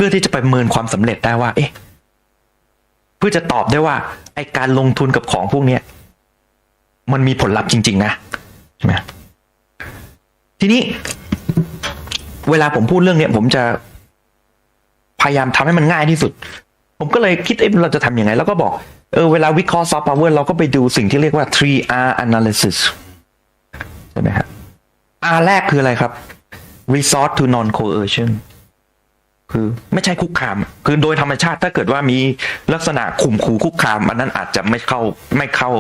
พื่อที่จะประเมินความสำเร็จได้ว่าเพื่อจะตอบได้ว่าไอการลงทุนกับของพวกเนี้ยมันมีผลลัพธ์จริงๆนะใช่ไหมทีนี้เวลาผมพูดเรื่องเนี้ยผมจะพยายามทำให้มันง่ายที่สุดผมก็เลยคิดเราจะทำยังไงแล้วก็บอกเวลาวิเคราะห์ซอฟต์พาวเวอร์เราก็ไปดูสิ่งที่เรียกว่า 3R analysis ใช่ไหมครับ R แรกคืออะไรครับ resort to non coercion คือไม่ใช่คุกคามคือโดยธรรมชาติถ้าเกิดว่ามีลักษณะข่มขู่คุกคามอันนั้นอาจจะไม่เข้า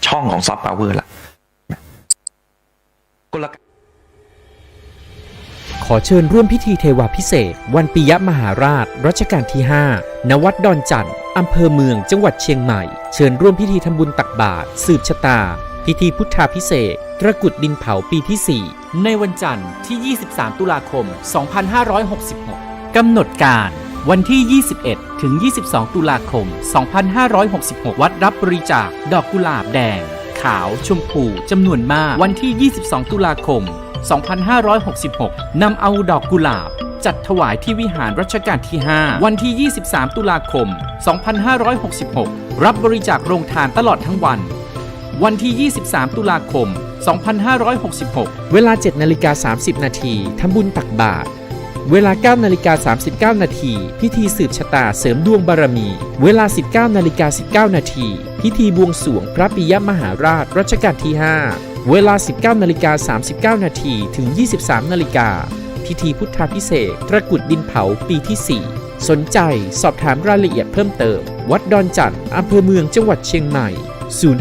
ช่องของซอฟต์พาวเวอร์ละกล ขอเชิญร่วมพิธีเทวาพิเศษกวันปิยมหาราชรัชกาลที่5ณ วัดดอนจันทร์อำเภอเมืองจังหวัดเชียงใหม่เชิญร่วมพิธีทำบุญตักบาตรสืบชะตาพิธีพุทธาพิเศษกตระกุดดินเผาปีที่4ในวันจันทร์ที่23ตุลาคม2566กำหนดการวันที่21ถึง22ตุลาคม2566วัดรับบริจาคดอกกุหลาบแดงขาวชมพูจำนวนมากวันที่22ตุลาคม2566นำเอาดอกกุหลาบจัดถวายที่วิหารรัชกาลที่5วันที่23ตุลาคม2566รับบริจาคโรงทานตลอดทั้งวันวันที่23ตุลาคม2566เวลา 7:30 นาทีทำบุญตักบาตรเวลา 9:39 นาทีพิธีสืบชะตาเสริมดวงบารมีเวลา 19:19 นาทีพิธีบวงสรวงพระปิยมหาราชรัชกาลที่5เวลา 19:39 นาทีถึง 23 นาฬิกาพิธีพุทธาพิเศษกตระกุดดินเผาปีที่4สนใจสอบถามรายละเอียดเพิ่มเติมวัดดอนจันทร์อำเภอเมืองจังหวัดเชียงใหม่053-240-184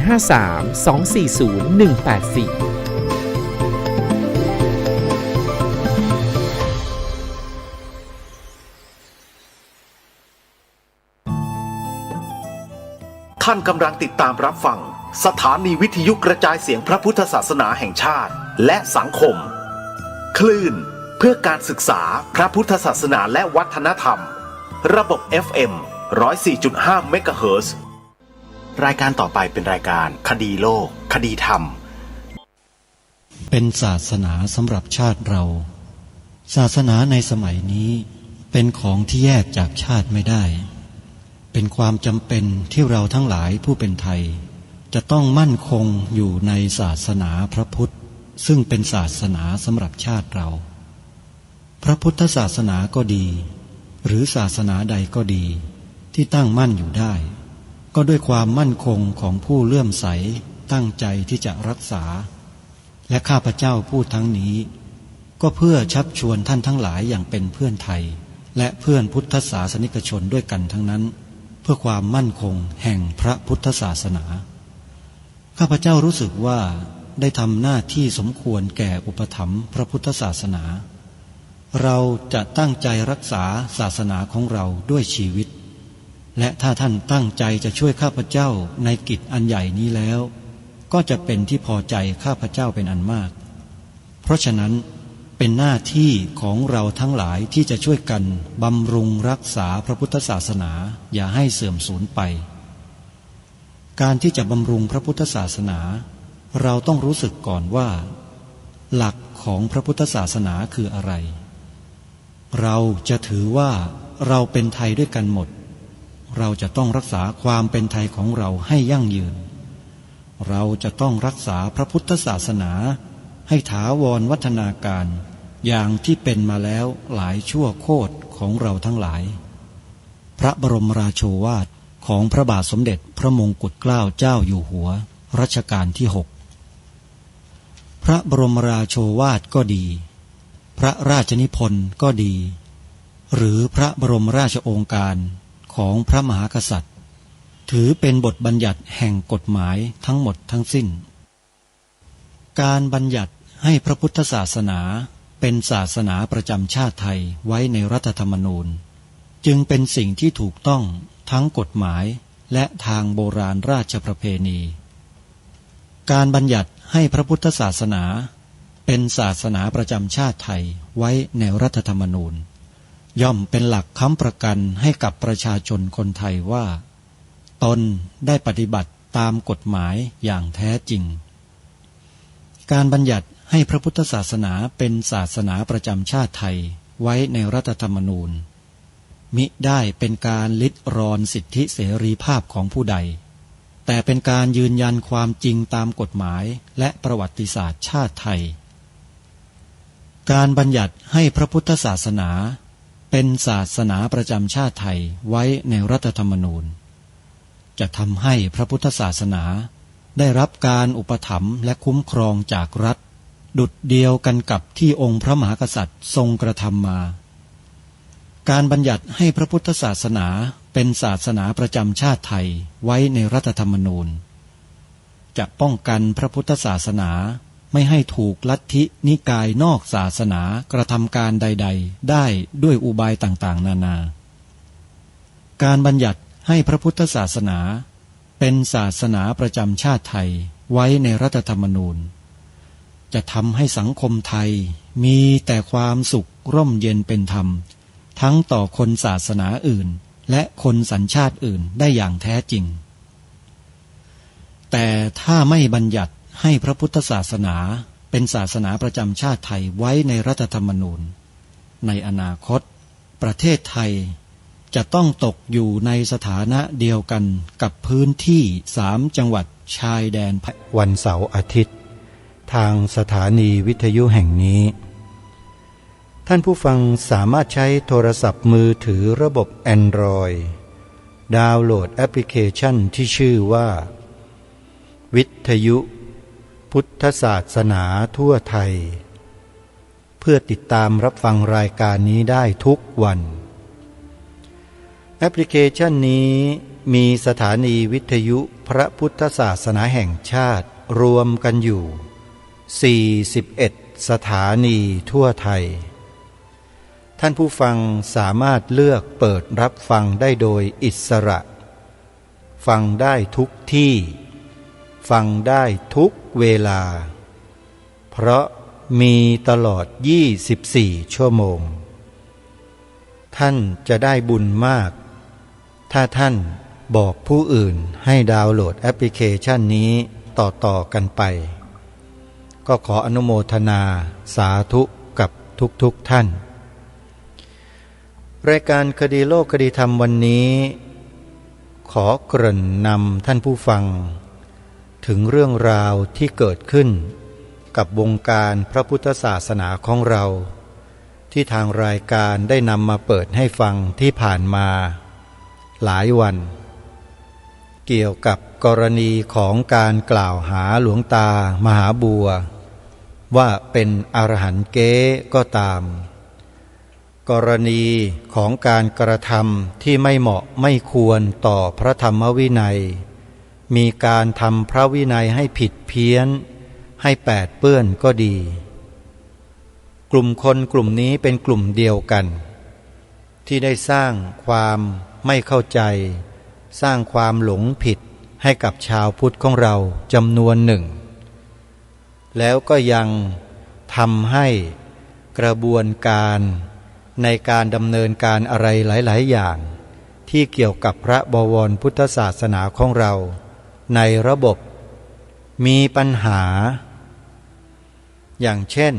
ท่านกำลังติดตามรับฟังสถานีวิทยุกระจายเสียงพระพุทธศาสนาแห่งชาติและสังคมคลื่นเพื่อการศึกษาพระพุทธศาสนาและวัฒนธรรมระบบ FM 104.5 เมกะเฮิรตซ์รายการต่อไปเป็นรายการคดีโลกคดีธรรมเป็นศาสนาสำหรับชาติเราศาสนาในสมัยนี้เป็นของที่แยกจากชาติไม่ได้เป็นความจำเป็นที่เราทั้งหลายผู้เป็นไทยจะต้องมั่นคงอยู่ในศาสนาพระพุทธซึ่งเป็นศาสนาสำหรับชาติเราพระพุทธศาสนาก็ดีหรือศาสนาใดก็ดีที่ตั้งมั่นอยู่ได้ก็ด้วยความมั่นคงของผู้เลื่อมใสตั้งใจที่จะรักษาและข้าพเจ้าพูดทั้งนี้ก็เพื่อชักชวนท่านทั้งหลายอย่างเป็นเพื่อนไทยและเพื่อนพุทธศาสนิกชนด้วยกันทั้งนั้นเพื่อความมั่นคงแห่งพระพุทธศาสนาข้าพเจ้ารู้สึกว่าได้ทำหน้าที่สมควรแก่อุปถัมภ์พระพุทธศาสนาเราจะตั้งใจรักษาศาสนาของเราด้วยชีวิตและถ้าท่านตั้งใจจะช่วยข้าพเจ้าในกิจอันใหญ่นี้แล้วก็จะเป็นที่พอใจข้าพเจ้าเป็นอันมากเพราะฉะนั้นเป็นหน้าที่ของเราทั้งหลายที่จะช่วยกันบำรุงรักษาพระพุทธศาสนาอย่าให้เสื่อมสูญไปการที่จะบำรุงพระพุทธศาสนาเราต้องรู้สึกก่อนว่าหลักของพระพุทธศาสนาคืออะไรเราจะถือว่าเราเป็นไทยด้วยกันหมดเราจะต้องรักษาความเป็นไทยของเราให้ยั่งยืนเราจะต้องรักษาพระพุทธศาสนาให้ถาวรวัฒนาการอย่างที่เป็นมาแล้วหลายชั่วโคตรของเราทั้งหลายพระบรมราโชวาทของพระบาทสมเด็จพระมงกุฎเกล้าเจ้าอยู่หัวรัชกาลที่6พระบรมราโชวาทก็ดีพระราชนิพนธ์ก็ดีหรือพระบรมราชโองการของพระมหากษัตริย์ถือเป็นบทบัญญัติแห่งกฎหมายทั้งหมดทั้งสิ้นการบัญญัติให้พระพุทธศาสนาเป็นศาสนาประจำชาติไทยไว้ในรัฐธรรมนูญจึงเป็นสิ่งที่ถูกต้องทั้งกฎหมายและทางโบราณราชประเพณีการบัญญัติให้พระพุทธศาสนาเป็นศาสนาประจำชาติไทยไว้ในรัฐธรรมนูญย่อมเป็นหลักค้ำประกันให้กับประชาชนคนไทยว่าตนได้ปฏิบัติตามกฎหมายอย่างแท้จริงการบัญญัติให้พระพุทธศาสนาเป็นศาสนาประจำชาติไทยไว้ในรัฐธรรมนูญ มิได้เป็นการลิดรอนสิทธิเสรีภาพของผู้ใดแต่เป็นการยืนยันความจริงตามกฎหมายและประวัติศาสตร์ชาติไทยการบัญญัติให้พระพุทธศาสนาเป็นศาสนาประจำชาติไทยไว้ในรัฐธรรมนูญจะทำให้พระพุทธศาสนาได้รับการอุปถัมภ์และคุ้มครองจากรัฐดุจเดียวกันกับที่องค์พระมหากษัตริย์ทรงกระทำมาการบัญญัติให้พระพุทธศาสนาเป็นศาสนาประจำชาติไทยไว้ในรัฐธรรมนูญจะป้องกันพระพุทธศาสนาไม่ให้ถูกลัทธินิกายนอกศาสนากระทำการใดๆได้ด้วยอุบายต่างๆนานาการบัญญัติให้พระพุทธศาสนาเป็นศาสนาประจำชาติไทยไว้ในรัฐธรรมนูญจะทำให้สังคมไทยมีแต่ความสุขร่มเย็นเป็นธรรมทั้งต่อคนศาสนาอื่นและคนสัญชาติอื่นได้อย่างแท้จริงแต่ถ้าไม่บัญญัติให้พระพุทธศาสนาเป็นศาสนาประจำชาติไทยไว้ในรัฐธรรมนูญในอนาคตประเทศไทยจะต้องตกอยู่ในสถานะเดียวกันกับพื้นที่3 จังหวัดชายแดนวันเสาร์อาทิตย์ทางสถานีวิทยุแห่งนี้ท่านผู้ฟังสามารถใช้โทรศัพท์มือถือระบบ Android ดาวน์โหลดแอปพลิเคชันที่ชื่อว่าวิทยุพุทธศาสนาทั่วไทยเพื่อติดตามรับฟังรายการนี้ได้ทุกวันแอปพลิเคชันนี้มีสถานีวิทยุพระพุทธศาสนาแห่งชาติรวมกันอยู่41สถานีทั่วไทยท่านผู้ฟังสามารถเลือกเปิดรับฟังได้โดยอิสระฟังได้ทุกที่ฟังได้ทุกเวลาเพราะมีตลอด24 ชั่วโมงท่านจะได้บุญมากถ้าท่านบอกผู้อื่นให้ดาวน์โหลดแอปพลิเคชันนี้ต่อกันไปก็ขออนุโมทนาสาธุกับทุกท่านรายการคดีโลกคดีธรรมวันนี้ขอเกริ่นนำท่านผู้ฟังถึงเรื่องราวที่เกิดขึ้นกับวงการพระพุทธศาสนาของเราที่ทางรายการได้นำมาเปิดให้ฟังที่ผ่านมาหลายวันเกี่ยวกับกรณีของการกล่าวหาหลวงตามหาบัวว่าเป็นอรหันต์เก๊ก็ตามกรณีของการกระทำที่ไม่เหมาะไม่ควรต่อพระธรรมวินัยมีการทำพระวินัยให้ผิดเพี้ยนให้แปดเปื้อนก็ดีกลุ่มคนกลุ่มนี้เป็นกลุ่มเดียวกันที่ได้สร้างความไม่เข้าใจสร้างความหลงผิดให้กับชาวพุทธของเราจำนวนหนึ่งแล้วก็ยังทำให้กระบวนการในการดำเนินการอะไรหลายๆอย่างที่เกี่ยวกับพระบวรพุทธศาสนาของเราในระบบมีปัญหาอย่างเช่น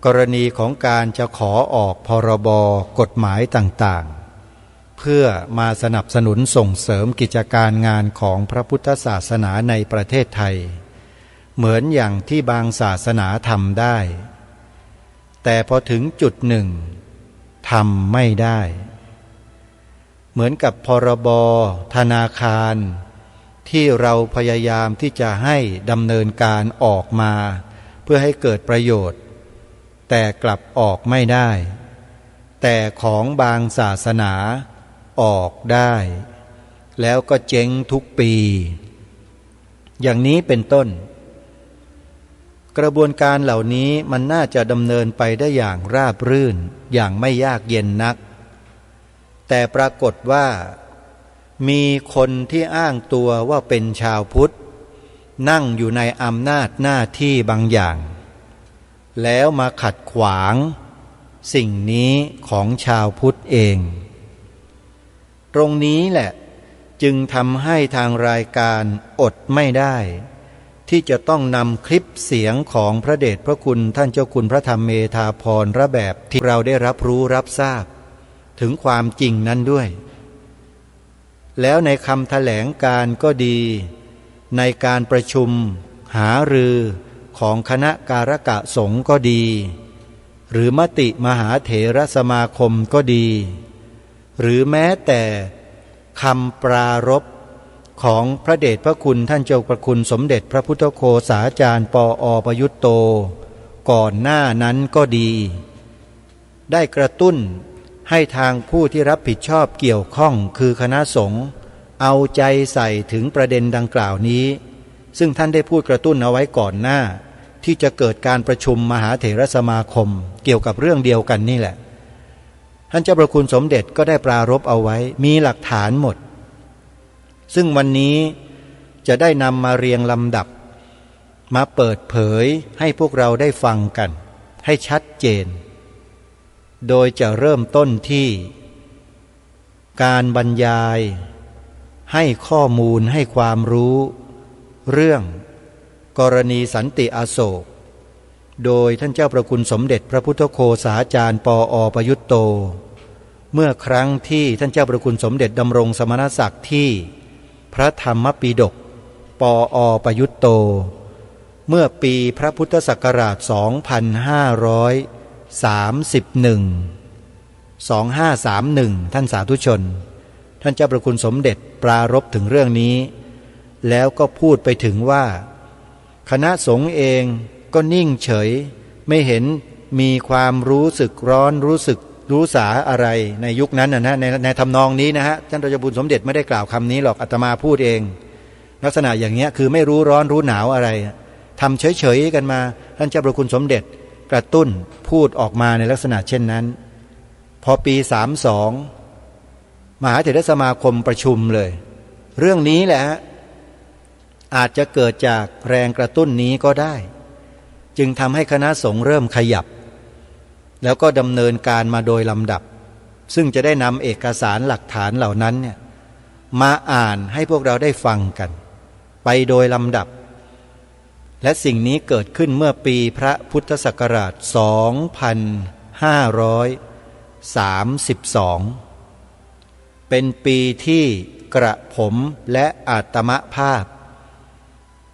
กรณีของการจะขอออกพรบกฎหมายต่างๆเพื่อมาสนับสนุนส่งเสริมกิจการงานของพระพุทธศาสนาในประเทศไทยเหมือนอย่างที่บางศาสนาทำได้แต่พอถึงจุดหนึ่งทำไม่ได้เหมือนกับพรบธนาคารที่เราพยายามที่จะให้ดำเนินการออกมาเพื่อให้เกิดประโยชน์แต่กลับออกไม่ได้แต่ของบางศาสนาออกได้แล้วก็เจ๊งทุกปีอย่างนี้เป็นต้นกระบวนการเหล่านี้มันน่าจะดำเนินไปได้อย่างราบรื่นอย่างไม่ยากเย็นนักแต่ปรากฏว่ามีคนที่อ้างตัวว่าเป็นชาวพุทธนั่งอยู่ในอำนาจหน้าที่บางอย่างแล้วมาขัดขวางสิ่งนี้ของชาวพุทธเองตรงนี้แหละจึงทำให้ทางรายการอดไม่ได้ที่จะต้องนำคลิปเสียงของพระเดชพระคุณท่านเจ้าคุณพระธรรมเมธาภรณ์ระแบบที่เราได้รับรู้รับทราบ ถึงความจริงนั้นด้วยแล้วในคำแถลงการก็ดีในการประชุมหารือของคณะการกะสงฆ์ก็ดีหรือมติมหาเถรสมาคมก็ดีหรือแม้แต่คำปรารภของพระเดชพระคุณท่านเจ้าประคุณสมเด็จพระพุทธโฆษาจารย์ปอ.ประยุตโตก่อนหน้านั้นก็ดีได้กระตุ้นให้ทางผู้ที่รับผิดชอบเกี่ยวข้องคือคณะสงฆ์เอาใจใส่ถึงประเด็นดังกล่าวนี้ซึ่งท่านได้พูดกระตุ้นเอาไว้ก่อนหน้าที่จะเกิดการประชุมมหาเถรสมาคมเกี่ยวกับเรื่องเดียวกันนี่แหละท่านเจ้าประคุณสมเด็จก็ได้ปรารภเอาไว้มีหลักฐานหมดซึ่งวันนี้จะได้นำมาเรียงลำดับมาเปิดเผยให้พวกเราได้ฟังกันให้ชัดเจนโดยจะเริ่มต้นที่การบรรยายให้ข้อมูลให้ความรู้เรื่องกรณีสันติอโศกโดยท่านเจ้าประคุณสมเด็จพระพุทธโฆษาจารย์ปอ.ประยุตโตเมื่อครั้งที่ท่านเจ้าประคุณสมเด็จดำรงสมณศักดิ์ที่พระธรรมปิฎกปอ.ประยุตโตเมื่อปีพระพุทธศักราช 2531 ท่านสาธุชนท่านเจ้าประคุณสมเด็จปรารภถึงเรื่องนี้แล้วก็พูดไปถึงว่าคณะสงฆ์เองก็นิ่งเฉยไม่เห็นมีความรู้สึกร้อนรู้สาอะไรในยุคนั้นนะในทำนองนี้นะฮะท่านเจ้าประคุณสมเด็จไม่ได้กล่าวคำนี้หรอกอาตมาพูดเองลักษณะอย่างเงี้ยคือไม่รู้ร้อนรู้หนาวอะไรทำเฉยๆกันมาท่านเจ้าประคุณสมเด็จกระตุ้นพูดออกมาในลักษณะเช่นนั้นพอปี32มหาเถรสมาคมประชุมเลยเรื่องนี้แหละอาจจะเกิดจากแรงกระตุ้นนี้ก็ได้จึงทำให้คณะสงฆ์เริ่มขยับแล้วก็ดำเนินการมาโดยลำดับซึ่งจะได้นำเอกสารหลักฐานเหล่านั้นเนี่ยมาอ่านให้พวกเราได้ฟังกันไปโดยลำดับและสิ่งนี้เกิดขึ้นเมื่อปีพระพุทธศักราช 2532 เป็นปีที่กระผมและอาตมภาพ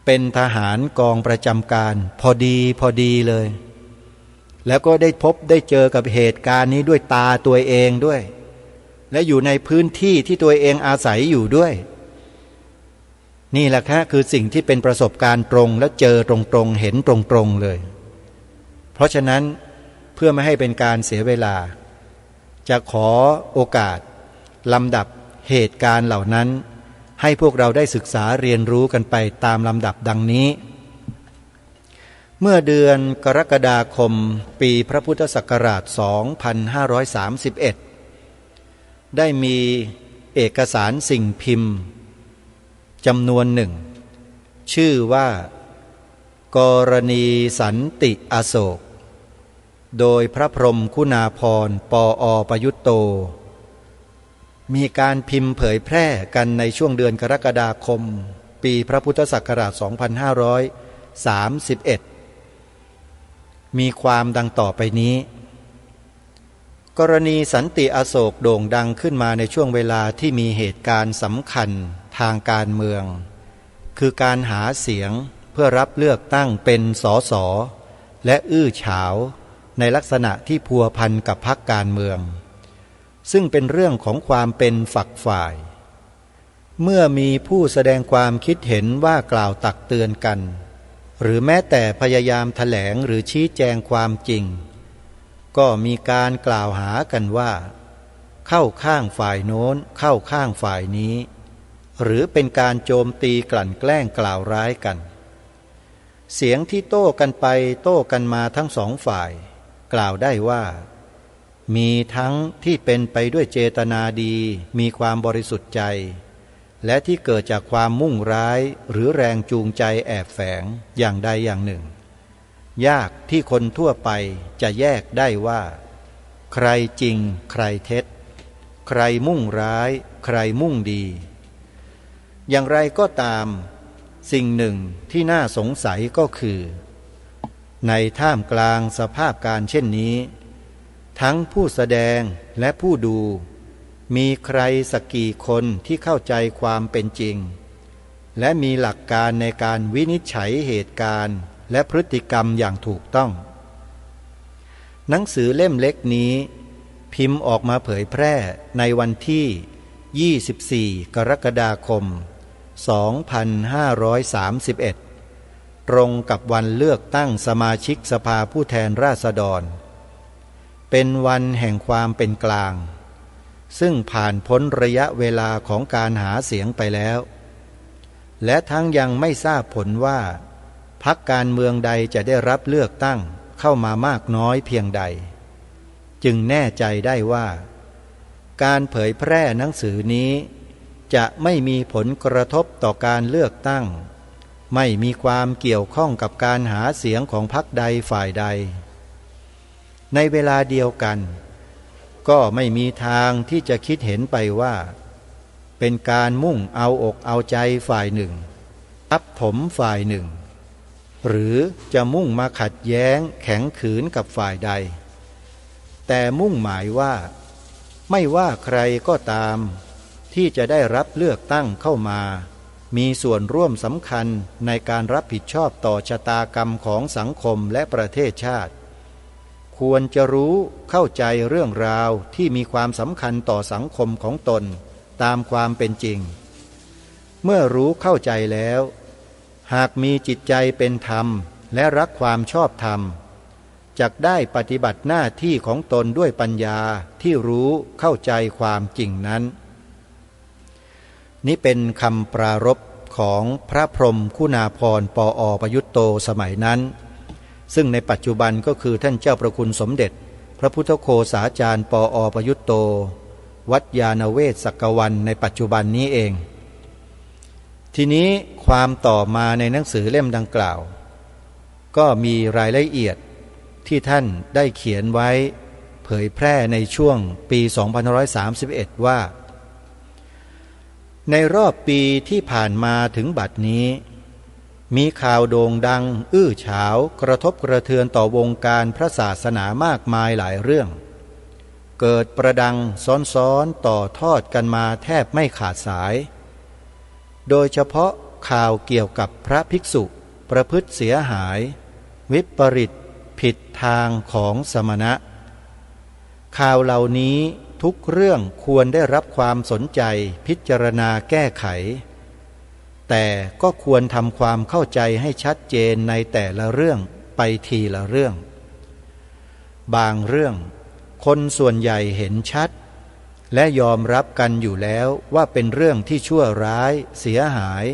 เป็นทหารกองประจำการพอดีเลยแล้วก็ได้พบได้เจอกับเหตุการณ์นี้ด้วยตาตัวเองด้วยและอยู่ในพื้นที่ที่ตัวเองอาศัยอยู่ด้วยนี่แหละค่ะคือสิ่งที่เป็นประสบการณ์ตรงและเจอตรงๆเห็นตรงๆเลยเพราะฉะนั้นเพื่อไม่ให้เป็นการเสียเวลาจะขอโอกาสลำดับเหตุการณ์เหล่านั้นให้พวกเราได้ศึกษาเรียนรู้กันไปตามลำดับดังนี้เมื่อเดือนกรกฎาคมปีพระพุทธศักราช 2531 ได้มีเอกสารสิ่งพิมพ์จำนวนหนึ่งชื่อว่ากรณีสันติอโศกโดยพระพรหมคุณาภรณ์ปอ.ประยุตโตมีการพิมพ์เผยแพร่กันในช่วงเดือนกรกฎาคมปีพระพุทธศักราช 2531 มีความดังต่อไปนี้กรณีสันติอโศกโด่งดังขึ้นมาในช่วงเวลาที่มีเหตุการณ์สำคัญทางการเมืองคือการหาเสียงเพื่อรับเลือกตั้งเป็นสสและอื้อฉาวในลักษณะที่พัวพันกับพรรคการเมืองซึ่งเป็นเรื่องของความเป็นฝักฝ่ายเมื่อมีผู้แสดงความคิดเห็นว่ากล่าวตักเตือนกันหรือแม้แต่พยายามแถลงหรือชี้แจงความจริงก็มีการกล่าวหากันว่าเข้าข้างฝ่ายโน้นเข้าข้างฝ่ายนี้หรือเป็นการโจมตีกลั่นแกล้งกล่าวร้ายกันเสียงที่โต้กันไปโต้กันมาทั้งสองฝ่ายกล่าวได้ว่ามีทั้งที่เป็นไปด้วยเจตนาดีมีความบริสุทธิ์ใจและที่เกิดจากความมุ่งร้ายหรือแรงจูงใจแอบแฝงอย่างใดอย่างหนึ่งยากที่คนทั่วไปจะแยกได้ว่าใครจริงใครเท็จใครมุ่งร้ายใครมุ่งดีอย่างไรก็ตามสิ่งหนึ่งที่น่าสงสัยก็คือในท่ามกลางสภาพการเช่นนี้ทั้งผู้แสดง และผู้ดูมีใครสักกี่คนที่เข้าใจความเป็นจริงและมีหลักการในการวินิจฉัยเหตุการณ์และพฤติกรรมอย่างถูกต้องหนังสือเล่มเล็กนี้พิมพ์ออกมาเผยแพร่ในวันที่ 24 กรกฎาคม 2531 ตรงกับวันเลือกตั้งสมาชิกสภาผู้แทนราษฎรเป็นวันแห่งความเป็นกลางซึ่งผ่านพ้นระยะเวลาของการหาเสียงไปแล้วและทั้งยังไม่ทราบผลว่าพรรคการเมืองใดจะได้รับเลือกตั้งเข้ามามากน้อยเพียงใดจึงแน่ใจได้ว่าการเผยแพร่หนังสือนี้จะไม่มีผลกระทบต่อการเลือกตั้งไม่มีความเกี่ยวข้องกับการหาเสียงของพรรคใดฝ่ายใดในเวลาเดียวกันก็ไม่มีทางที่จะคิดเห็นไปว่าเป็นการมุ่งเอาอกเอาใจฝ่ายหนึ่งทับถมฝ่ายหนึ่งหรือจะมุ่งมาขัดแย้งแข็งขืนกับฝ่ายใดแต่มุ่งหมายว่าไม่ว่าใครก็ตามที่จะได้รับเลือกตั้งเข้ามามีส่วนร่วมสำคัญในการรับผิดชอบต่อชะตากรรมของสังคมและประเทศชาติควรจะรู้เข้าใจเรื่องราวที่มีความสำคัญต่อสังคมของตนตามความเป็นจริงเมื่อรู้เข้าใจแล้วหากมีจิตใจเป็นธรรมและรักความชอบธรรมจักได้ปฏิบัติหน้าที่ของตนด้วยปัญญาที่รู้เข้าใจความจริงนั้นนี้เป็นคำปรารภของพระพรหมคุณาภรณ์ปอ.ประยุตโตสมัยนั้นซึ่งในปัจจุบันก็คือท่านเจ้าประคุณสมเด็จพระพุทธโฆษาจารย์ปอ.ประยุตโตวัดยานเวศสักวันในปัจจุบันนี้เองทีนี้ความต่อมาในหนังสือเล่มดังกล่าวก็มีรายละเอียดที่ท่านได้เขียนไว้เผยแพร่ในช่วงปี 2531 ว่าในรอบปีที่ผ่านมาถึงบัดนี้มีข่าวโด่งดังอื้อฉาวกระทบกระเทือนต่อวงการพระศาสนามากมายหลายเรื่องเกิดประดังซ้อนๆต่อทอดกันมาแทบไม่ขาดสายโดยเฉพาะข่าวเกี่ยวกับพระภิกษุประพฤติเสียหายวิปริตผิดทางของสมณะข่าวเหล่านี้ทุกเรื่องควรได้รับความสนใจพิจารณาแก้ไขแต่ก็ควรทำความเข้าใจให้ชัดเจนในแต่ละเรื่องไปทีละเรื่องบางเรื่องคนส่วนใหญ่เห็นชัดและยอมรับกันอยู่แล้วว่าเป็นเรื่องที่ชั่วร้ายเสียหาย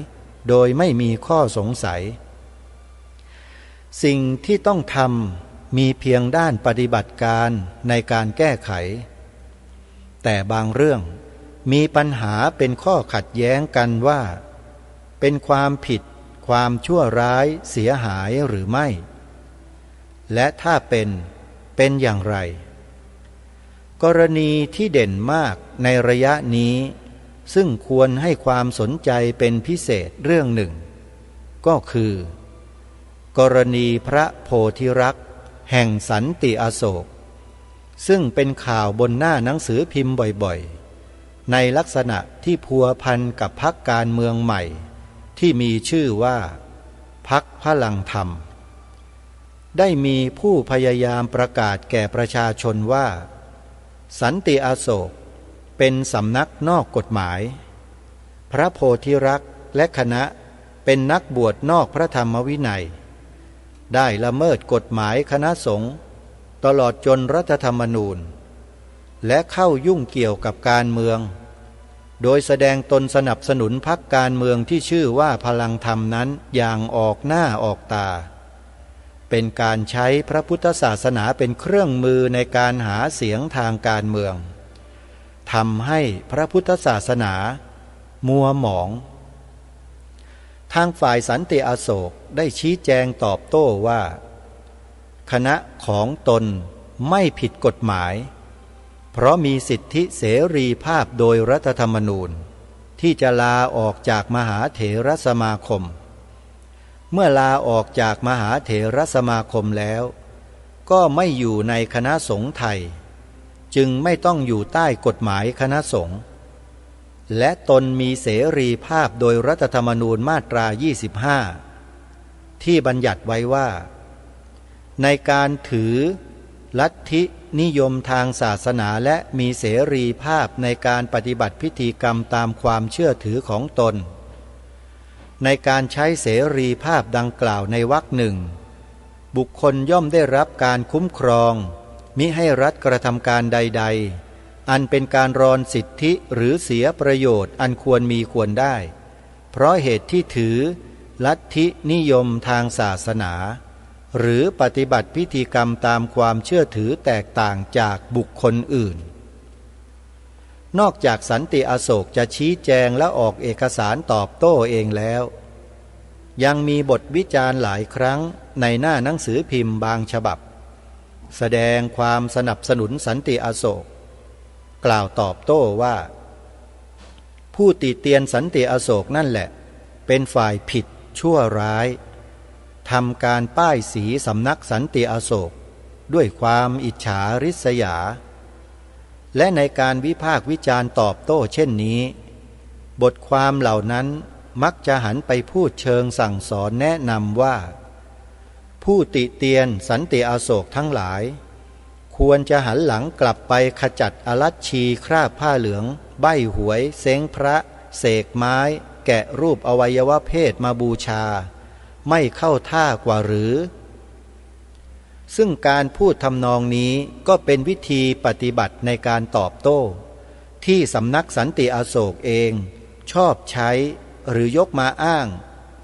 โดยไม่มีข้อสงสัยสิ่งที่ต้องทำมีเพียงด้านปฏิบัติการในการแก้ไขแต่บางเรื่องมีปัญหาเป็นข้อขัดแย้งกันว่าเป็นความผิดความชั่วร้ายเสียหายหรือไม่และถ้าเป็นอย่างไรกรณีที่เด่นมากในระยะนี้ซึ่งควรให้ความสนใจเป็นพิเศษเรื่องหนึ่งก็คือกรณีพระโพธิรักษ์แห่งสันติอโศกซึ่งเป็นข่าวบนหน้าหนังสือพิมพ์บ่อยๆในลักษณะที่พัวพันกับพรรคการเมืองใหม่ที่มีชื่อว่าพรรคพลังธรรมได้มีผู้พยายามประกาศแก่ประชาชนว่าสันติอโศกเป็นสำนักนอกกฎหมายพระโพธิรักษ์และคณะเป็นนักบวชนอกพระธรรมวินัยได้ละเมิดกฎหมายคณะสงฆ์ตลอดจนรัฐธรรมนูญและเข้ายุ่งเกี่ยวกับการเมืองโดยแสดงตนสนับสนุนพรรคการเมืองที่ชื่อว่าพลังธรรมนั้นอย่างออกหน้าออกตาเป็นการใช้พระพุทธศาสนาเป็นเครื่องมือในการหาเสียงทางการเมืองทำให้พระพุทธศาสนามัวหมองทางฝ่ายสันติอโศกได้ชี้แจงตอบโต้ว่าคณะของตนไม่ผิดกฎหมายเพราะมีสิทธิเสรีภาพโดยรัฐธรรมนูญที่จะลาออกจากมหาเถรสมาคมเมื่อลาออกจากมหาเถรสมาคมแล้วก็ไม่อยู่ในคณะสงฆ์ไทย จึงไม่ต้องอยู่ใต้กฎหมายคณะสงฆ์และตนมีเสรีภาพโดยรัฐธรรมนูญมาตรา 25 ที่บัญญัติไว้ว่าในการถือลัทธินิยมทางศาสนาและมีเสรีภาพในการปฏิบัติพิธีกรรมตามความเชื่อถือของตนในการใช้เสรีภาพดังกล่าวในวรรคหนึ่งบุคคลย่อมได้รับการคุ้มครองมิให้รัฐกระทำการใดๆอันเป็นการรอนสิทธิหรือเสียประโยชน์อันควรมีควรได้เพราะเหตุที่ถือลัทธินิยมทางศาสนาหรือปฏิบัติพิธีกรรมตามความเชื่อถือแตกต่างจากบุคคลอื่นนอกจากสันติอโศกจะชี้แจงและออกเอกสารตอบโต้เองแล้วยังมีบทวิจารณ์หลายครั้งในหน้าหนังสือพิมพ์บางฉบับแสดงความสนับสนุนสันติอโศกกล่าวตอบโต้ว่าผู้ติเตียนสันติอโศกนั่นแหละเป็นฝ่ายผิดชั่วร้ายทำการป้ายสีสำนักสันติอโศกด้วยความอิจฉาริษยาและในการวิพากษ์วิจารณ์ตอบโต้เช่นนี้บทความเหล่านั้นมักจะหันไปพูดเชิงสั่งสอนแนะนำว่าผู้ติเตียนสันติอโศกทั้งหลายควรจะหันหลังกลับไปขจัดอลัชชีคราบผ้าเหลืองใบ้หวยเซ้งพระเสกไม้แกะรูปอวัยวะเพศมาบูชาไม่เข้าท่ากว่าหรือซึ่งการพูดทำนองนี้ก็เป็นวิธีปฏิบัติในการตอบโต้ที่สำนักสันติอโศกเองชอบใช้หรือยกมาอ้าง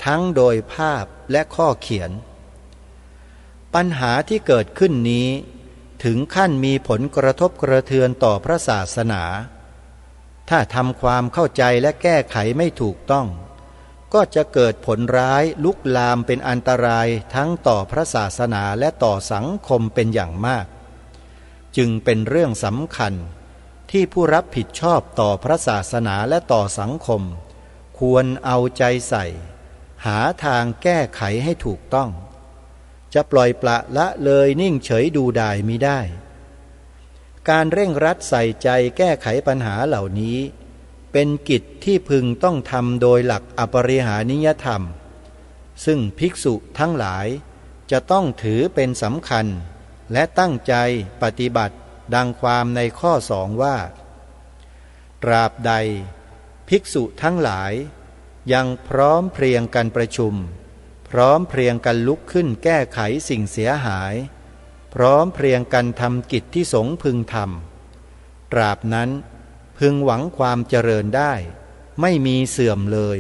ทั้งโดยภาพและข้อเขียนปัญหาที่เกิดขึ้นนี้ถึงขั้นมีผลกระทบกระเทือนต่อพระศาสนาถ้าทำความเข้าใจและแก้ไขไม่ถูกต้องก็จะเกิดผลร้ายลุกลามเป็นอันตรายทั้งต่อพระศาสนาและต่อสังคมเป็นอย่างมากจึงเป็นเรื่องสำคัญที่ผู้รับผิดชอบต่อพระศาสนาและต่อสังคมควรเอาใจใส่หาทางแก้ไขให้ถูกต้องจะปล่อยปละละเลยนิ่งเฉยดูดายมิได้การเร่งรัดใส่ใจแก้ไขปัญหาเหล่านี้เป็นกิจที่พึงต้องทำโดยหลักอปริหานิยธรรมซึ่งภิกษุทั้งหลายจะต้องถือเป็นสำคัญและตั้งใจปฏิบัติดังความในข้อ2ว่าตราบใดภิกษุทั้งหลายยังพร้อมเพรียงกันประชุมพร้อมเพรียงกันลุกขึ้นแก้ไขสิ่งเสียหายพร้อมเพรียงกันทำกิจที่สงฆ์พึงทำตราบนั้นพึงหวังความเจริญได้ไม่มีเสื่อมเลย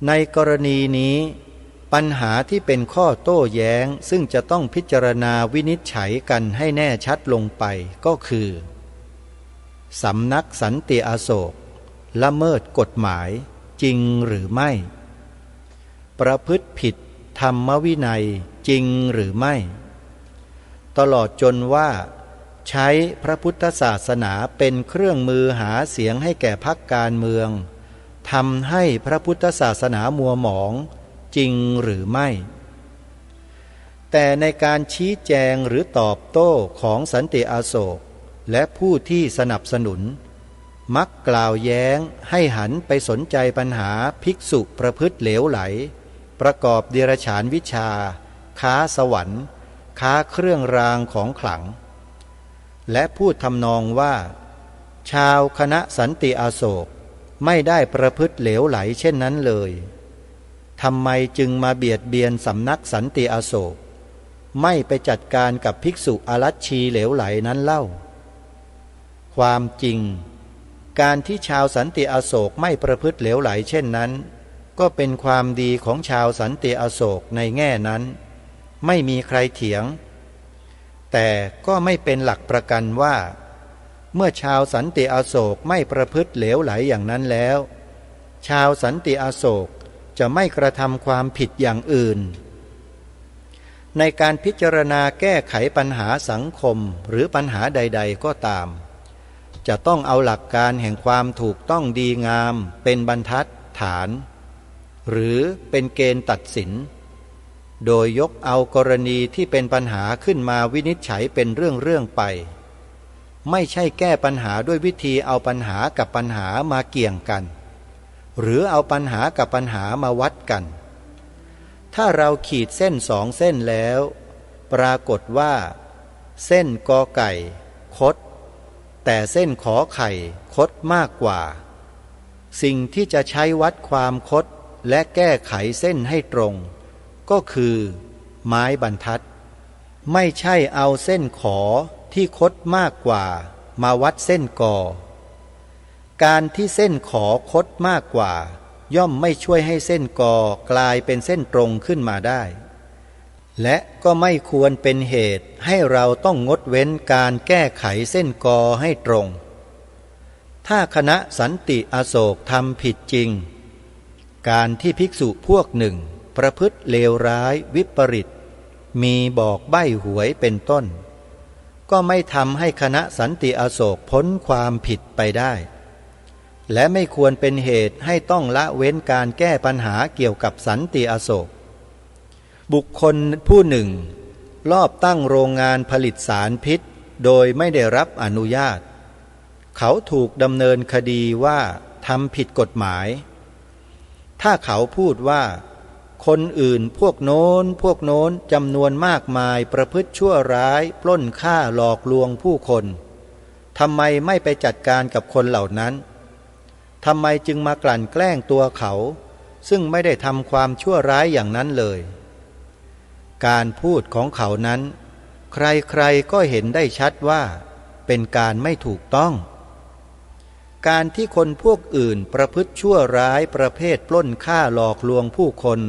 ในกรณีนี้ปัญหาที่เป็นข้อโต้แย้งซึ่งจะต้องพิจารณาวินิจฉัยกันให้แน่ชัดลงไปก็คือสำนักสันติอโศกละเมิดกฎหมายจริงหรือไม่ประพฤติผิดธรรมวินัยจริงหรือไม่ตลอดจนว่าใช้พระพุทธศาสนาเป็นเครื่องมือหาเสียงให้แก่พรรคการเมืองทำให้พระพุทธศาสนามัวหมองจริงหรือไม่แต่ในการชี้แจงหรือตอบโต้ของสันติอโศกและผู้ที่สนับสนุนมักกล่าวแย้งให้หันไปสนใจปัญหาภิกษุประพฤติเหลวไหลประกอบเดรัจฉานวิชาค้าสวรรค์ค้าเครื่องรางของขลังและพูดทำนองว่าชาวคณะสันติอโศกไม่ได้ประพฤติเหลวไหลเช่นนั้นเลยทำไมจึงมาเบียดเบียนสำนักสันติอโศกไม่ไปจัดการกับภิกษุอรัชชีเหลวไหลนั้นเล่าความจริงการที่ชาวสันติอโศกไม่ประพฤติเหลวไหลเช่นนั้นก็เป็นความดีของชาวสันติอโศกในแง่นั้นไม่มีใครเถียงแต่ก็ไม่เป็นหลักประกันว่าเมื่อชาวสันติอโศกไม่ประพฤติเหลวไหลอย่างนั้นแล้วชาวสันติอโศกจะไม่กระทำความผิดอย่างอื่นในการพิจารณาแก้ไขปัญหาสังคมหรือปัญหาใดๆก็ตามจะต้องเอาหลักการแห่งความถูกต้องดีงามเป็นบรรทัดฐานหรือเป็นเกณฑ์ตัดสินโดยยกเอากรณีที่เป็นปัญหาขึ้นมาวินิจฉัยเป็นเรื่องๆไป ไม่ใช่แก้ปัญหาด้วยวิธีเอาปัญหากับปัญหามาเกี่ยงกันหรือเอาปัญหากับปัญหามาวัดกันถ้าเราขีดเส้น2 เส้นแล้วปรากฏว่าเส้นกอไก่คดแต่เส้นขอไข่คดมากกว่าสิ่งที่จะใช้วัดความคดและแก้ไขเส้นให้ตรงก็คือไม้บรรทัดไม่ใช่เอาเส้นขอที่คดมากกว่ามาวัดเส้นกอการที่เส้นขอคดมากกว่าย่อมไม่ช่วยให้เส้นกอกลายเป็นเส้นตรงขึ้นมาได้และก็ไม่ควรเป็นเหตุให้เราต้องงดเว้นการแก้ไขเส้นกอให้ตรงถ้าคณะสันติอโศกทำผิดจริงการที่ภิกษุพวกหนึ่งประพฤติเลวร้ายวิปริตมีบอกใบ้หวยเป็นต้นก็ไม่ทำให้คณะสันติอโศกพ้นความผิดไปได้และไม่ควรเป็นเหตุให้ต้องละเว้นการแก้ปัญหาเกี่ยวกับสันติอโศกบุคคลผู้หนึ่งลอบตั้งโรงงานผลิตสารพิษโดยไม่ได้รับอนุญาตเขาถูกดำเนินคดีว่าทำผิดกฎหมายถ้าเขาพูดว่าคนอื่นพวกโน้นจำนวนมากมายประพฤติชั่วร้ายปล้นฆ่าหลอกลวงผู้คนทำไมไม่ไปจัดการกับคนเหล่านั้นทำไมจึงมากลั่นแกล้งตัวเขาซึ่งไม่ได้ทำความชั่วร้ายอย่างนั้นเลยการพูดของเขานั้นใครๆก็เห็นได้ชัดว่าเป็นการไม่ถูกต้องการที่คนพวกอื่นประพฤติชั่วร้ายประเภทปล้นฆ่าหลอกลวงผู้คน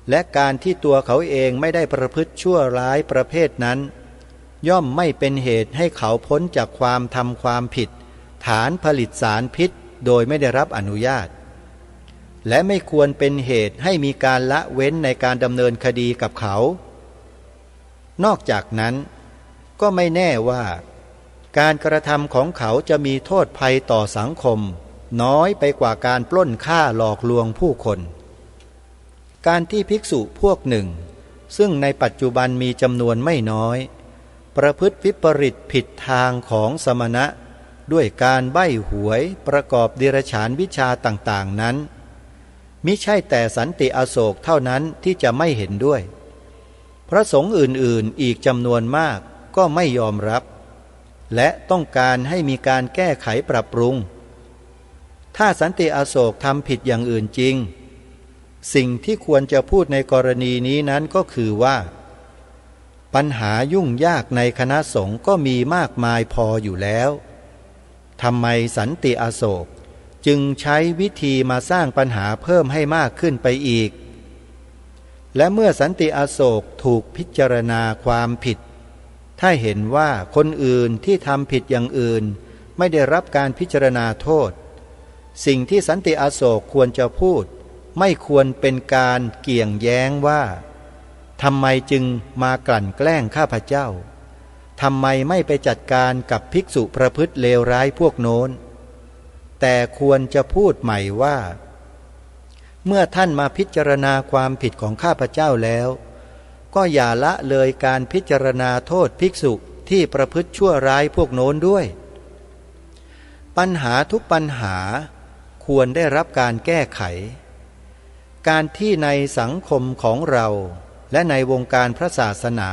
และการที่ตัวเขาเองไม่ได้ประพฤติชั่วร้ายประเภทนั้นย่อมไม่เป็นเหตุให้เขาพ้นจากความทำความผิดฐานผลิตสารพิษโดยไม่ได้รับอนุญาตและไม่ควรเป็นเหตุให้มีการละเว้นในการดำเนินคดีกับเขานอกจากนั้นก็ไม่แน่ว่าการกระทำของเขาจะมีโทษภัยต่อสังคมน้อยไปกว่าการปล้นฆ่าหลอกลวงผู้คนการที่ภิกษุพวกหนึ่งซึ่งในปัจจุบันมีจำนวนไม่น้อยประพฤติวิปริตผิดทางของสมณะด้วยการใบ้หวยประกอบเดรัจฉานวิชาต่างๆนั้นมิใช่แต่สันติอโศกเท่านั้นที่จะไม่เห็นด้วยพระสงฆ์อื่นๆอีกจำนวนมากก็ไม่ยอมรับและต้องการให้มีการแก้ไขปรับปรุงถ้าสันติอโศกทำผิดอย่างอื่นจริงสิ่งที่ควรจะพูดในกรณีนี้นั้นก็คือว่าปัญหายุ่งยากในคณะสงฆ์ก็มีมากมายพออยู่แล้วทำไมสันติอโศกจึงใช้วิธีมาสร้างปัญหาเพิ่มให้มากขึ้นไปอีกและเมื่อสันติอโศกถูกพิจารณาความผิดถ้าเห็นว่าคนอื่นที่ทำผิดอย่างอื่นไม่ได้รับการพิจารณาโทษสิ่งที่สันติอโศกควรจะพูดไม่ควรเป็นการเกี่ยงแย้งว่าทำไมจึงมากลั่นแกล้งข้าพเจ้าทำไมไม่ไปจัดการกับภิกษุประพฤติเลวร้ายพวกโน้นแต่ควรจะพูดใหม่ว่าเมื่อท่านมาพิจารณาความผิดของข้าพเจ้าแล้วก็อย่าละเลยการพิจารณาโทษภิกษุที่ประพฤติชั่วร้ายพวกโน้นด้วยปัญหาทุกปัญหาควรได้รับการแก้ไขการที่ในสังคมของเราและในวงการพระศาสนา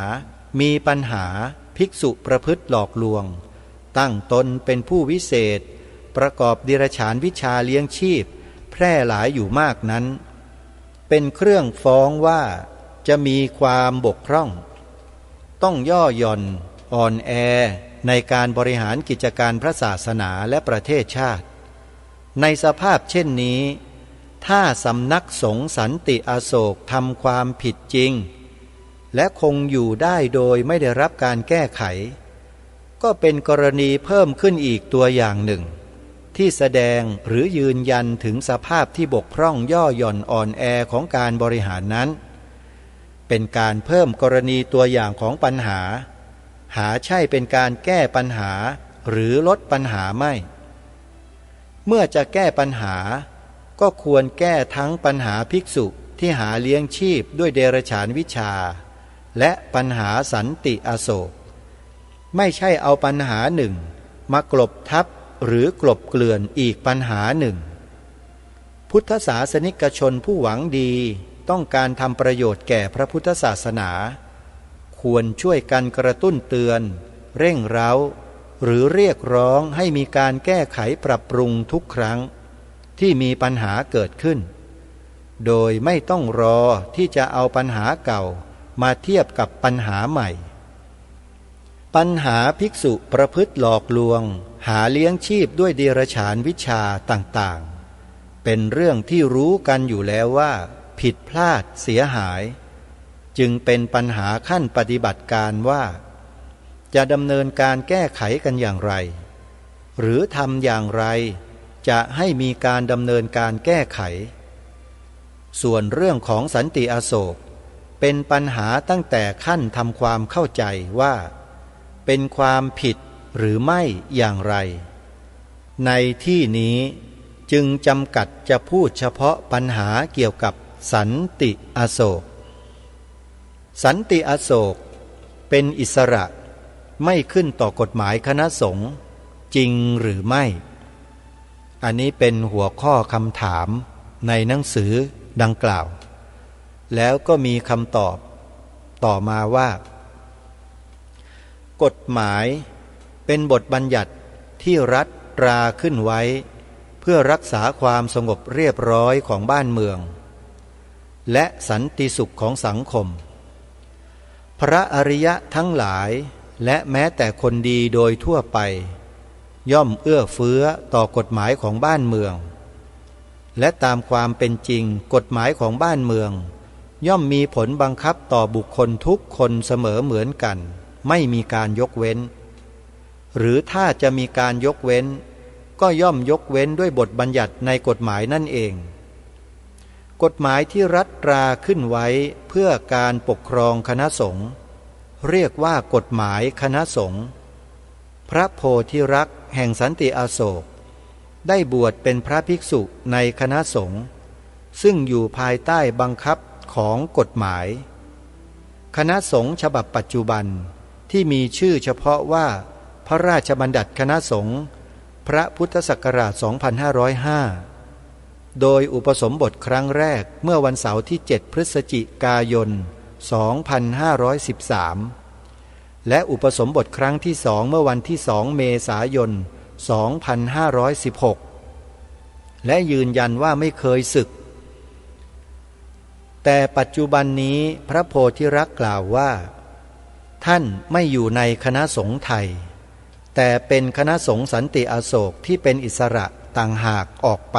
มีปัญหาภิกษุประพฤติหลอกลวงตั้งตนเป็นผู้วิเศษประกอบเดรัจฉานวิชาเลี้ยงชีพแพร่หลายอยู่มากนั้นเป็นเครื่องฟ้องว่าจะมีความบกพร่องต้องย่อหย่อนอ่อนแอในการบริหารกิจการพระศาสนาและประเทศชาติในสภาพเช่นนี้ถ้าสำนักสงฆ์สันติอโศกทำความผิดจริงและคงอยู่ได้โดยไม่ได้รับการแก้ไขก็เป็นกรณีเพิ่มขึ้นอีกตัวอย่างหนึ่งที่แสดงหรือยืนยันถึงสภาพที่บกพร่องย่อหย่อนอ่อนแอของการบริหารนั้นเป็นการเพิ่มกรณีตัวอย่างของปัญหาหาใช่เป็นการแก้ปัญหาหรือลดปัญหาไม่เมื่อจะแก้ปัญหาก็ควรแก้ทั้งปัญหาภิกษุที่หาเลี้ยงชีพด้วยเดรัจฉานวิชาและปัญหาสันติอโศกไม่ใช่เอาปัญหาหนึ่ง มากลบทับหรือกลบเกลื่อนอีกปัญหาหนึ่งพุทธศาสนิกชนผู้หวังดีต้องการทำประโยชน์แก่พระพุทธศาสนาควรช่วยกันกระตุ้นเตือนเร่งเร้าหรือเรียกร้องให้มีการแก้ไขปรับปรุงทุกครั้งที่มีปัญหาเกิดขึ้นโดยไม่ต้องรอที่จะเอาปัญหาเก่ามาเทียบกับปัญหาใหม่ปัญหาภิกษุประพฤติหลอกลวงหาเลี้ยงชีพด้วยเดรัจฉานวิชาต่างๆเป็นเรื่องที่รู้กันอยู่แล้วว่าผิดพลาดเสียหายจึงเป็นปัญหาขั้นปฏิบัติการว่าจะดำเนินการแก้ไขกันอย่างไรหรือทำอย่างไรจะให้มีการดำเนินการแก้ไขส่วนเรื่องของสันติอโศกเป็นปัญหาตั้งแต่ขั้นทำความเข้าใจว่าเป็นความผิดหรือไม่อย่างไรในที่นี้จึงจำกัดจะพูดเฉพาะปัญหาเกี่ยวกับสันติอโศกสันติอโศกเป็นอิสระไม่ขึ้นต่อกฎหมายคณะสงฆ์จริงหรือไม่อันนี้เป็นหัวข้อคำถามในหนังสือดังกล่าวแล้วก็มีคำตอบต่อมาว่ากฎหมายเป็นบทบัญญัติที่รัฐตราขึ้นไว้เพื่อรักษาความสงบเรียบร้อยของบ้านเมืองและสันติสุขของสังคมพระอริยะทั้งหลายและแม้แต่คนดีโดยทั่วไปย่อมเอื้อเฟื้อต่อกฎหมายของบ้านเมืองและตามความเป็นจริงกฎหมายของบ้านเมืองย่อมมีผลบังคับต่อบุคคลทุกคนเสมอเหมือนกันไม่มีการยกเว้นหรือถ้าจะมีการยกเว้นก็ย่อมยกเว้นด้วยบทบัญญัติในกฎหมายนั่นเองกฎหมายที่รัฐตราขึ้นไว้เพื่อการปกครองคณะสงฆ์เรียกว่ากฎหมายคณะสงฆ์พระโพธิรักษ์แห่งสันติอโศกได้บวชเป็นพระภิกษุในคณะสงฆ์ซึ่งอยู่ภายใต้บังคับของกฎหมายคณะสงฆ์ฉบับปัจจุบันที่มีชื่อเฉพาะว่าพระราชบัญญัติคณะสงฆ์พระพุทธศักราช 2505 โดยอุปสมบทครั้งแรกเมื่อวันเสาร์ที่ 7 พฤศจิกายน 2513 และอุปสมบทครั้งที่2เมื่อวันที่ 2 เมษายน 2516 และยืนยันว่าไม่เคยสึกแต่ปัจจุบันนี้พระโพธิรักษ์กล่าวว่าท่านไม่อยู่ในคณะสงฆ์ไทยแต่เป็นคณะสงฆ์สันติอโศกที่เป็นอิสระต่างหากออกไป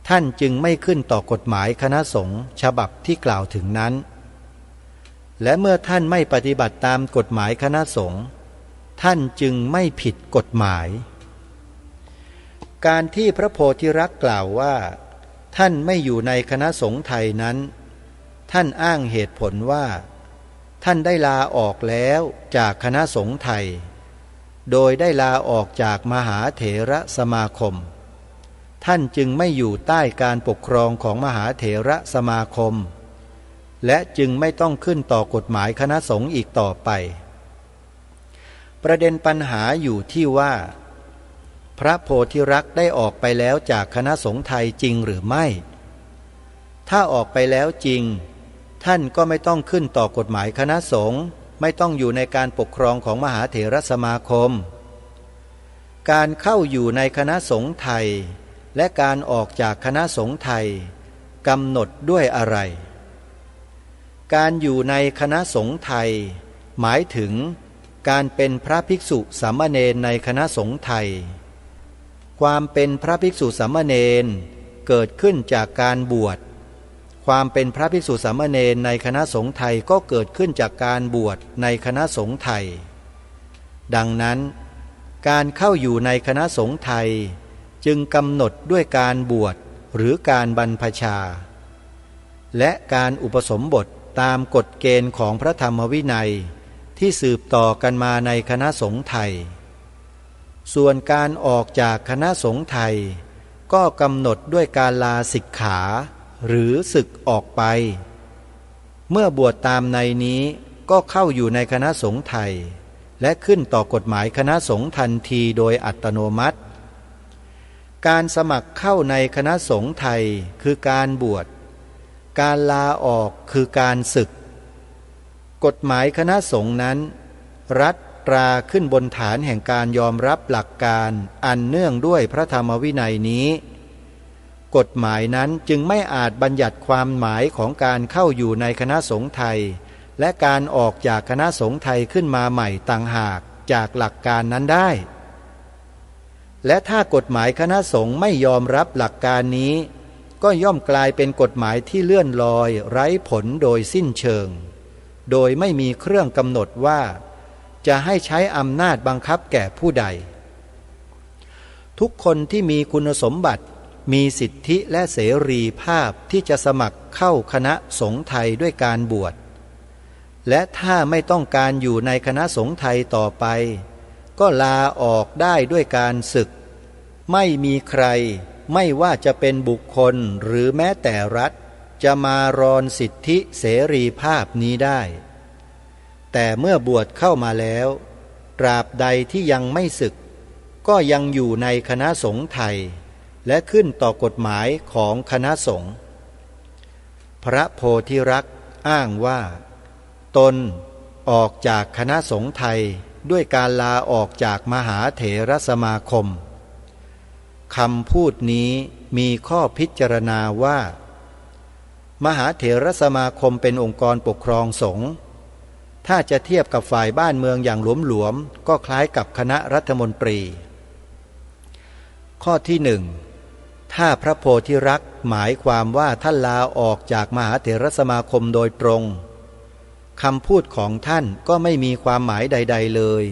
ท่านจึงไม่ขึ้นต่อกฎหมายคณะสงฆ์ฉบับที่กล่าวถึงนั้นและเมื่อท่านไม่ปฏิบัติตามกฎหมายคณะสงฆ์ท่านจึงไม่ผิดกฎหมายการที่พระโพธิรักษ์กล่าวว่าท่านไม่อยู่ในคณะสงฆ์ไทยนั้นท่านอ้างเหตุผลว่าท่านได้ลาออกแล้วจากคณะสงฆ์ไทยโดยได้ลาออกจากมหาเถรสมาคมท่านจึงไม่อยู่ใต้การปกครองของมหาเถรสมาคมและจึงไม่ต้องขึ้นต่อกฎหมายคณะสงฆ์อีกต่อไปประเด็นปัญหาอยู่ที่ว่าพระโพธิรักษ์ได้ออกไปแล้วจากคณะสงฆ์ไทยจริงหรือไม่ถ้าออกไปแล้วจริงท่านก็ไม่ต้องขึ้นต่อกฎหมายคณะสงฆ์ไม่ต้องอยู่ในการปกครองของมหาเถรสมาคมการเข้าอยู่ในคณะสงฆ์ไทยและการออกจากคณะสงฆ์ไทยกำหนดด้วยอะไรการอยู่ในคณะสงฆ์ไทยหมายถึงการเป็นพระภิกษุสามเณรในคณะสงฆ์ไทยความเป็นพระภิกษุสามเณรเกิดขึ้นจากการบวชความเป็นพระภิกษุสามเณรในคณะสงฆ์ไทยก็เกิดขึ้นจากการบวชในคณะสงฆ์ไทยดังนั้นการเข้าอยู่ในคณะสงฆ์ไทยจึงกำหนดด้วยการบวชหรือการบรรพชาและการอุปสมบทตามกฎเกณฑ์ของพระธรรมวินัยที่สืบต่อกันมาในคณะสงฆ์ไทยส่วนการออกจากคณะสงฆ์ไทยก็กำหนดด้วยการลาสิกขาหรือสึกออกไปเมื่อบวชตามในนี้ก็เข้าอยู่ในคณะสงฆ์ไทย และขึ้นต่อกฎหมายคณะสงฆ์ทันทีโดยอัตโนมัติ การสมัครเข้าในคณะสงฆ์ไทยคือการบวชการลาออกคือการศึกกฎหมายคณะสงฆ์นั้นรัฐตราขึ้นบนฐานแห่งการยอมรับหลักการอันเนื่องด้วยพระธรรมวินัยนี้กฎหมายนั้นจึงไม่อาจบัญญัติความหมายของการเข้าอยู่ในคณะสงฆ์ไทยและการออกจากคณะสงฆ์ไทยขึ้นมาใหม่ต่างหากจากหลักการนั้นได้และถ้ากฎหมายคณะสงฆ์ไม่ยอมรับหลักการนี้ก็ย่อมกลายเป็นกฎหมายที่เลื่อนลอยไร้ผลโดยสิ้นเชิงโดยไม่มีเครื่องกำหนดว่าจะให้ใช้อำนาจบังคับแก่ผู้ใดทุกคนที่มีคุณสมบัติมีสิทธิและเสรีภาพที่จะสมัครเข้าคณะสงฆ์ไทยด้วยการบวชและถ้าไม่ต้องการอยู่ในคณะสงฆ์ไทยต่อไปก็ลาออกได้ด้วยการศึกไม่มีใครไม่ว่าจะเป็นบุคคลหรือแม้แต่รัฐจะมารอนสิทธิเสรีภาพนี้ได้แต่เมื่อบวชเข้ามาแล้วตราบใดที่ยังไม่ศึกก็ยังอยู่ในคณะสงฆ์ไทยและขึ้นต่อกฎหมายของคณะสงฆ์พระโพธิรักษ์อ้างว่าตนออกจากคณะสงฆ์ไทยด้วยการลาออกจากมหาเถรสมาคมคำพูดนี้มีข้อพิจารณาว่ามหาเถรสมาคมเป็นองค์กรปกครองสงฆ์ถ้าจะเทียบกับฝ่ายบ้านเมืองอย่างหลวมๆก็คล้ายกับคณะรัฐมนตรีข้อที่หนึ่งถ้าพระโพธิรักษ์หมายความว่าท่านลาออกจากมหาเถรสมาคมโดยตรงคำพูดของท่านก็ไม่มีความหมายใดๆเลย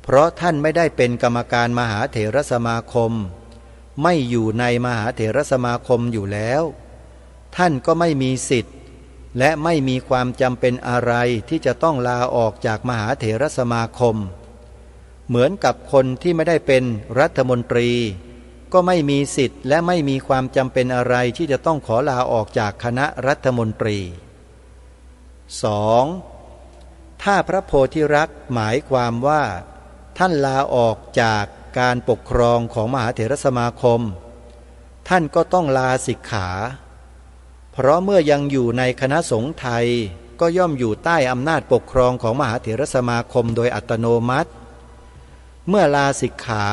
เพราะท่านไม่ได้เป็นกรรมการมหาเถรสมาคมไม่อยู่ในมหาเถรสมาคมอยู่แล้วท่านก็ไม่มีสิทธิ์และไม่มีความจำเป็นอะไรที่จะต้องลาออกจากมหาเถรสมาคมเหมือนกับคนที่ไม่ได้เป็นรัฐมนตรีก็ไม่มีสิทธิ์และไม่มีความจำเป็นอะไรที่จะต้องขอลาออกจากคณะรัฐมนตรี 2. ถ้าพระโพธิรักษ์หมายความว่าท่านลาออกจากการปกครองของมหาเถรสมาคมท่านก็ต้องลาสิกขาเพราะเมื่อยังอยู่ในคณะสงฆ์ไทยก็ย่อมอยู่ใต้อำนาจปกครองของมหาเถรสมาคมโดยอัตโนมัติเมื่อลาสิกขา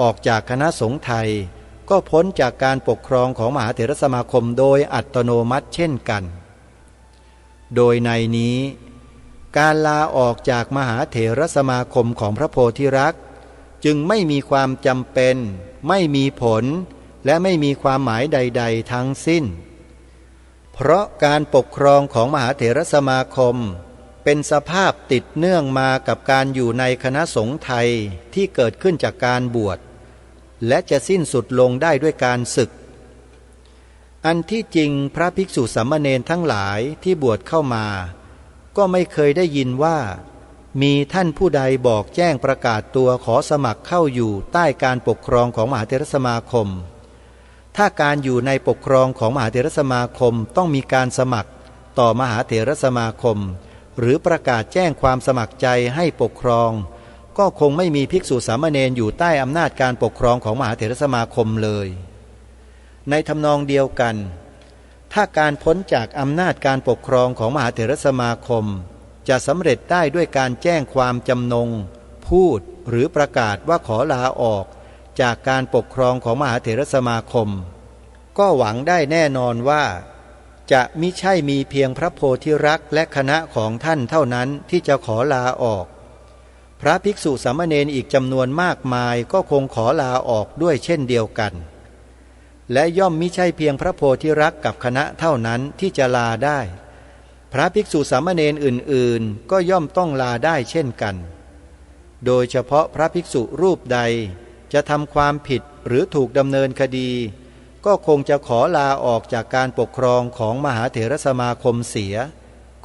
ออกจากคณะสงฆ์ไทยก็พ้นจากการปกครองของมหาเถรสมาคมโดยอัตโนมัติเช่นกันโดยในนี้การลาออกจากมหาเถรสมาคมของพระโพธิรักษ์จึงไม่มีความจำเป็นไม่มีผลและไม่มีความหมายใดๆทั้งสิ้นเพราะการปกครองของมหาเถรสมาคมเป็นสภาพติดเนื่องมากับการอยู่ในคณะสงฆ์ไทยที่เกิดขึ้นจากการบวชและจะสิ้นสุดลงได้ด้วยการศึกอันที่จริงพระภิกษุสามเณรทั้งหลายที่บวชเข้ามาก็ไม่เคยได้ยินว่ามีท่านผู้ใดบอกแจ้งประกาศตัวขอสมัครเข้าอยู่ใต้การปกครองของมหาเถรสมาคมถ้าการอยู่ในปกครองของมหาเถรสมาคมต้องมีการสมัครต่อมหาเถรสมาคมหรือประกาศแจ้งความสมัครใจให้ปกครองก็คงไม่มีภิกษุสามเณรอยู่ใต้อำนาจการปกครองของมหาเถรสมาคมเลยในทำนองเดียวกันถ้าการพ้นจากอำนาจการปกครองของมหาเถรสมาคมจะสำเร็จได้ด้วยการแจ้งความจำนงพูดหรือประกาศว่าขอลาออกจากการปกครองของมหาเถรสมาคมก็หวังได้แน่นอนว่าจะมิใช่มีเพียงพระโพธิรักษ์และคณะของท่านเท่านั้นที่จะขอลาออกพระภิกษุสามเณรอีกจำนวนมากมายก็คงขอลาออกด้วยเช่นเดียวกันและย่อมมิใช่เพียงพระโพธิรักษ์กับคณะเท่านั้นที่จะลาได้พระภิกษุสามเณรอื่นๆก็ย่อมต้องลาได้เช่นกันโดยเฉพาะพระภิกษุรูปใดจะทำความผิดหรือถูกดำเนินคดีก็คงจะขอลาออกจากการปกครองของมหาเถรสมาคมเสีย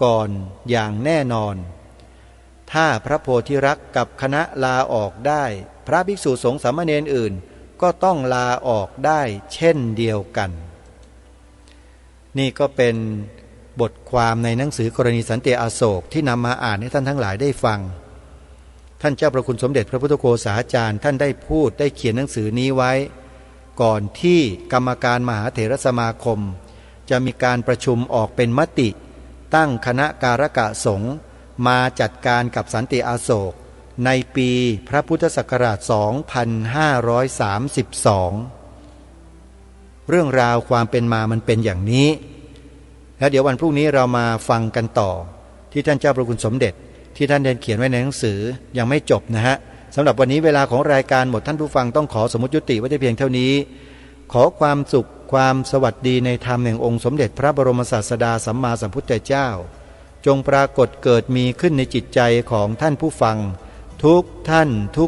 ก่อนอย่างแน่นอนถ้าพระโพธิรักษ์กับคณะลาออกได้พระภิกษุสงฆ์สามเณรอื่นก็ต้องลาออกได้เช่นเดียวกันนี่ก็เป็นบทความในหนังสือกรณีสันติอโศกที่นำมาอ่านให้ท่านทั้งหลายได้ฟัง ท่านเจ้าพระคุณสมเด็จพระพุทธโฆษาจารย์ท่านได้พูดได้เขียนหนังสือนี้ไว้ ก่อนที่กรรมการมหาเถรสมาคมจะมีการประชุมออกเป็นมติตั้งคณะการกะสงฆ์มาจัดการกับสันติอโศกในปีพระพุทธศักราช 2532 เรื่องราวความเป็นมามันเป็นอย่างนี้แล้วเดี๋ยววันพรุ่งนี้เรามาฟังกันต่อที่ท่านเจ้าพระคุณสมเด็จที่ท่านได้เขียนไว้ในหนังสือยังไม่จบนะฮะสำหรับวันนี้เวลาของรายการหมดท่านผู้ฟังต้องขอสมมุติยุติไว้แต่เพียงเท่านี้ขอความสุขความสวัสดีในธรรมแห่งองค์สมเด็จพระบรมศาสดาสัมมาสัมพุทธเจ้าจงปรากฏเกิดมีขึ้นในจิตใจของท่านผู้ฟังทุกท่านทุก